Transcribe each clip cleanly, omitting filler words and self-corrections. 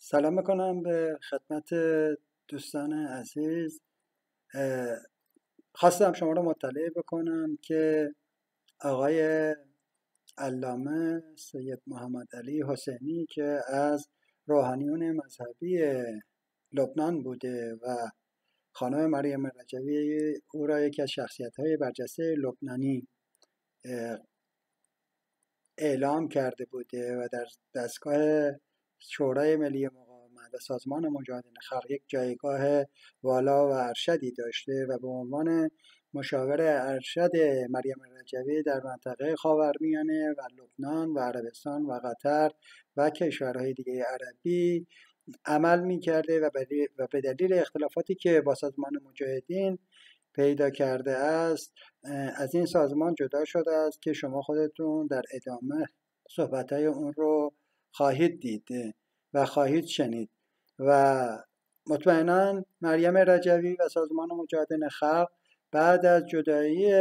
سلام میکنم به خدمت دوستان عزیز. خواستم شما رو مطلع بکنم که آقای علامه سید محمد علی حسینی که از روحانیون مذهبی لبنان بوده و خانم مریم رجوی او را یکی از شخصیت‌های برجسته لبنانی اعلام کرده بوده و در دستگاه شورای ملی مقاومت و سازمان مجاهدین خلق یک جایگاه والا و ارشدی داشته و به عنوان مشاور ارشد مریم رجوی در منطقه خاورمیانه و لبنان و عربستان و قطر و کشورهای دیگه عربی عمل می‌کرده و به دلیل اختلافاتی که با سازمان مجاهدین پیدا کرده است از این سازمان جدا شده است که شما خودتون در ادامه صحبت‌های اون رو خواهید دید و خواهید شنید و مطمئنا مریم رجوی و سازمان مجاهدین خلق بعد از جدایی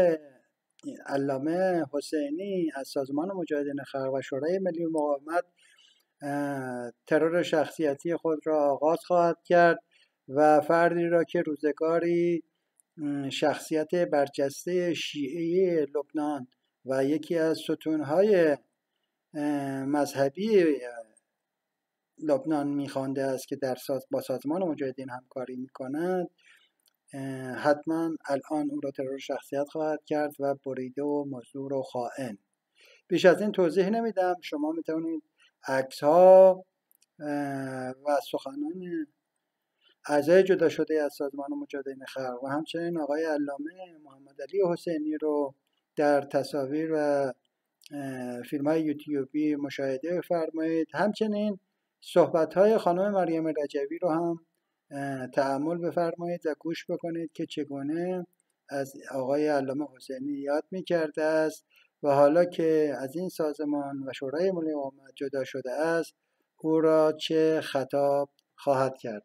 علامه حسینی از سازمان مجاهدین خلق و شورای ملی مقاومت ترور شخصیتی خود را آغاز خواهد کرد و فردی را که روزگاری شخصیت برجسته شیعه لبنان و یکی از ستونهای مذهبی لبنان میخوانده است که با سازمان مجاهدین همکاری میکند، حتما الان او را ترور شخصیت خواهد کرد و بریده و مزدور و خائن. بیش از این توضیح نمیدم. شما میتونید عکس ها و سخنان اعضای جدا شده از سازمان مجاهدین خلق و همچنین آقای علامه محمد علی حسینی رو در تصاویر و فیلم های یوتیوبی مشاهده فرمایید. همچنین صحبت های خانم مریم رجوی رو هم تأمل بفرمایید و گوش بکنید که چگونه از آقای علامه حسینی یاد می‌کرده است و حالا که از این سازمان و شورای ملی مقاومت جدا شده است او را چه خطاب خواهد کرد.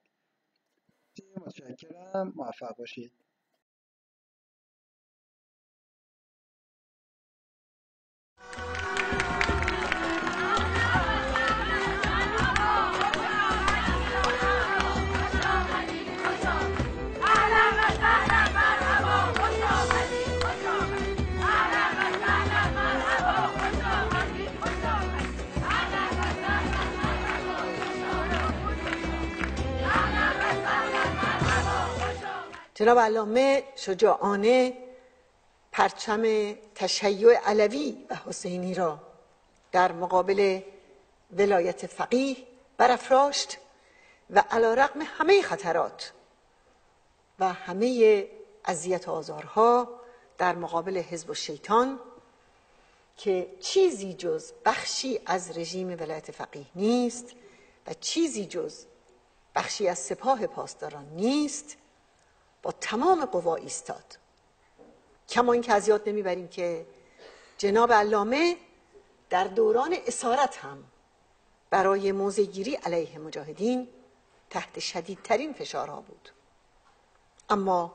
متشکرم. موفق باشید. جناب علامه شجاعانه پرچم تشیع علوی و حسینی را در مقابل ولایت فقیه برافراشت و علیرغم همه خطرات و همه اذیت و آزارها در مقابل حزب الشیطان که چیزی جز بخشی از رژیم ولایت فقیه نیست و چیزی جز بخشی از سپاه پاسداران نیست، با تمام قوا ایستاد. کما اینکه از یاد نمیبریم که جناب علامه در دوران اسارت هم برای موضع‌گیری علیه مجاهدین تحت شدیدترین فشارها بود، اما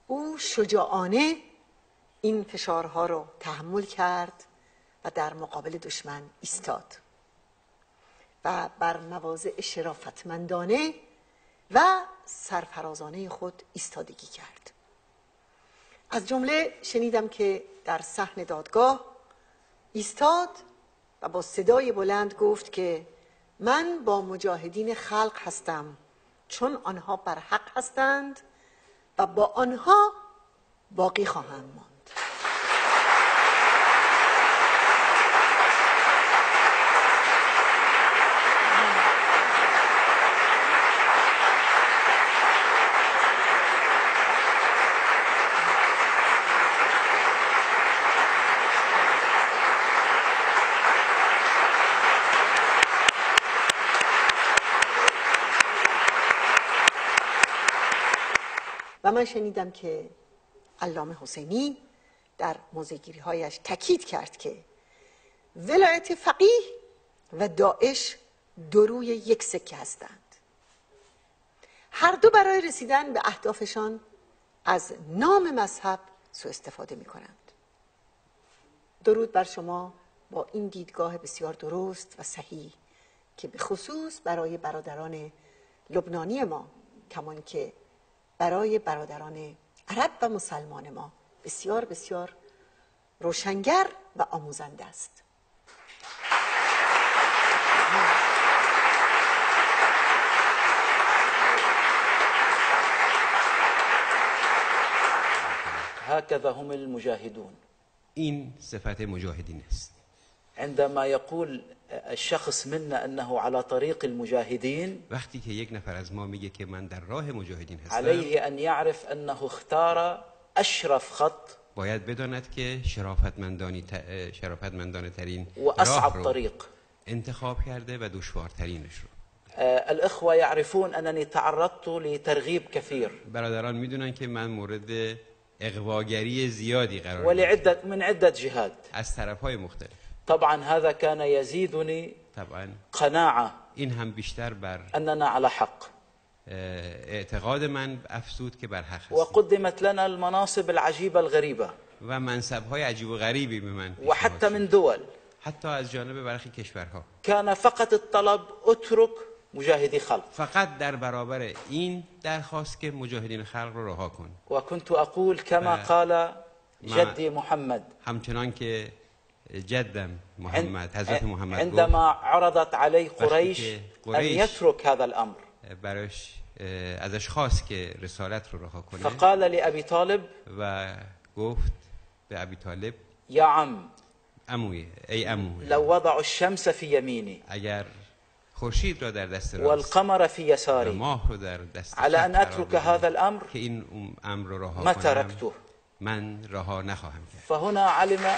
او شجاعانه این فشارها را تحمل کرد و در مقابل دشمن ایستاد و بر مواضع شرافتمندانه و سرفرازانه خود ایستادگی کرد. از جمله شنیدم که در صحن دادگاه ایستاد و با صدای بلند گفت که من با مجاهدین خلق هستم چون آنها بر حق هستند و با آنها باقی خواهم ماند. و من شنیدم که علامه حسینی در موضع‌گیری‌هایش تاکید کرد که ولایت فقیه و داعش دو روی یک سکه هستند. هر دو برای رسیدن به اهدافشان از نام مذهب سوء استفاده می‌کنند. درود بر شما با این دیدگاه بسیار درست و صحیح که به خصوص برای برادران لبنانی ما کمان که برای برادران عرب و مسلمان ما بسیار بسیار روشنگر و آموزنده است. هكذا هم المجاهدون. این صفت مجاهدین است. عندما يقول الشخص منا انه على طريق المجاهدين، وقتی که یک نفر از ما میگه که من در راه مجاهدین هستم، عليه ان يعرف انه اختار اشرف خط، باید بداند که شرافتمندانه ترین واصعب راه طريق رو انتخاب کرده و دشوارترینش رو. الاخوه يعرفون انني تعرضت لترغيب كثير، برادران میدونن که من مورد اغواگری زیادی قرار ولعده من عده جهات از طرف‌های مختلف. طبعا هذا كان يزيدني طبعا قناعه این هم بیشتر بر اننا على حق، اعتقاد من افزود که بر حق هستم. وقدمت لنا المناصب العجيبه الغريبه، و منصب‌های عجیب و غریبی به من وحتى من دول، حتی از جانب برخی کشورها. كان فقط الطلب اترك مجاهدی خلق، فقط در برابر این درخواست که مجاهدین خلق رو رها کن. و كنت اقول كما قال جدي محمد، همچنان که جدم محمد حضرت محمد عندما عرضت علي قريش ان يترك هذا الامر، براش ازش خواست که رسالت رو رها کنه، فقال لأبي طالب، و گفت به ابی طالب، یا عم، عموی، ای عمو، لو وضع الشمس في يميني اگر خورشید را در دست راست والقمر في يساري و ماه رو در دست على ان اترك هذا الامر که این امر رو رها ما کنم، تركته، من رها نخواهم کرد. فهنا علم